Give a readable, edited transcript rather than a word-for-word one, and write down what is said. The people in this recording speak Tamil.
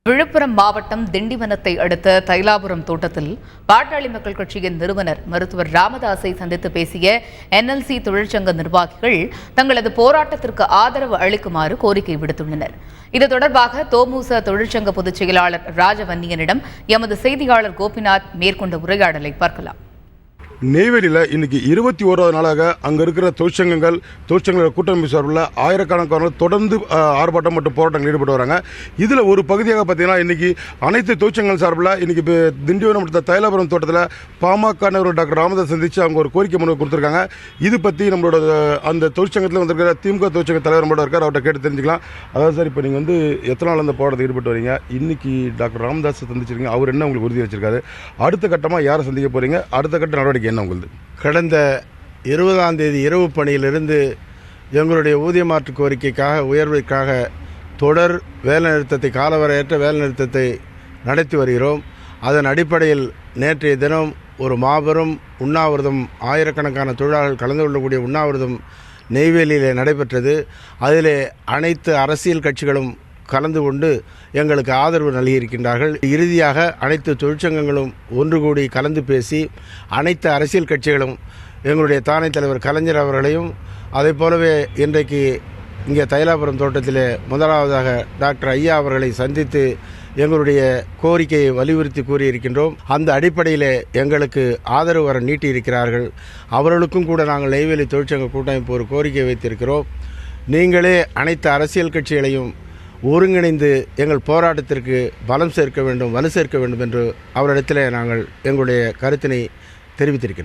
விழுப்புரம் மாவட்டம் திண்டிவனத்தை அடுத்த தைலாபுரம் தோட்டத்தில் பாட்டாளி மக்கள் கட்சியின் நிறுவனர் மருத்துவர் ராமதாஸை சந்தித்து பேசிய NLC தொழிற்சங்க நிர்வாகிகள் தங்களது போராட்டத்திற்கு ஆதரவு அளிக்குமாறு கோரிக்கை விடுத்துள்ளனர். இது தொடர்பாக தோமுச தொழிற்சங்க பொதுச் செயலாளர் ராஜவன்னியனிடம் எமது செய்தியாளர் கோபிநாத் மேற்கொண்ட உரையாடலை பார்க்கலாம். நெய்வேலியில் இன்னைக்கு 21வது நாளாக அங்கே இருக்கிற தொழிற்சங்கங்களோட கூட்டமைப்பு சார்பில் ஆயிரக்கணக்கானவர்கள் தொடர்ந்து ஆர்ப்பாட்டம் மற்றும் போராட்டங்கள் ஈடுபட்டு வராங்க. இதில் ஒரு பகுதியாக பார்த்தீங்கன்னா இன்னைக்கு அனைத்து தொழிற்சங்கங்கள் சார்பில் இன்னைக்கு திண்டிவனம் மற்றும் தைலாபுரம் தோட்டத்தில் பாமக டாக்டர் ராமதாஸ் சந்தித்து அவங்க ஒரு கோரிக்கை மனு கொடுத்துருக்காங்க. இது பற்றி நம்மளோட அந்த தொழிற்சங்கத்தில் வந்திருக்கிற திமுக தொழிற்சங்க தலைவர் மட்டும் இருக்கார், அவர்கிட்ட கேட்டு தெரிஞ்சுக்கலாம். அதாவது சார், இப்போ நீங்கள் எத்தனை நாள் அந்த போராட்டத்தில் ஈடுபட்டு வரீங்க? இன்னைக்கு டாக்டர் ராமதாஸ் சந்திச்சிருக்கீங்க, அவர் என்ன உங்களுக்கு உறுதி வச்சிருக்காரு? அடுத்த கட்டமாக யாரை சந்திக்க போறீங்க? அடுத்த கட்ட நடவடிக்கை என்ன உங்களுக்கு? கடந்த 20ஆம் தேதி இரவு பணியிலிருந்து எங்களுடைய ஊதிய மாற்று கோரிக்கைக்காக உயர்விற்காக தொடர் வேலைநிறுத்தத்தை காலவரையற்ற வேலைநிறுத்தத்தை நடத்தி வருகிறோம். அதன் அடிப்படையில் நேற்றைய தினம் ஒரு மாபெரும் உண்ணாவிரதம், ஆயிரக்கணக்கான தொழிலாளர்கள் கலந்து கொள்ளக்கூடிய உண்ணாவிரதம் நெய்வேலியிலே நடைபெற்றது. அதிலே அனைத்து அரசியல் கட்சிகளும் கலந்து கொண்டு எங்களுக்கு ஆதரவு நல்கியிருக்கின்றார்கள். இறுதியாக அனைத்து தொழிற்சங்கங்களும் ஒன்று கூடி கலந்து பேசி அனைத்து அரசியல் கட்சிகளும் எங்களுடைய தானை தலைவர் கலைஞர் அவர்களையும் அதை போலவே இன்றைக்கு இங்கே தைலாபுரம் தோட்டத்திலே முதலாவதாக டாக்டர் ஐயா அவர்களை சந்தித்து எங்களுடைய கோரிக்கையை வலியுறுத்தி கூறியிருக்கின்றோம். அந்த அடிப்படையில் எங்களுக்கு ஆதரவு வர நீட்டியிருக்கிறார்கள். அவர்களுக்கும் கூட நாங்கள் நெய்வேலி தொழிற்சங்க கூட்டமைப்பு ஒரு கோரிக்கை வைத்திருக்கிறோம். நீங்களே அனைத்து அரசியல் கட்சிகளையும் ஒருங்கிணைந்து எங்கள் போராட்டத்திற்கு பலம் சேர்க்க வேண்டும், வலு சேர்க்க வேண்டும் என்று அவரிடத்தில் நாங்கள் எங்களுடைய கருத்தினை தெரிவித்திருக்கிறோம்.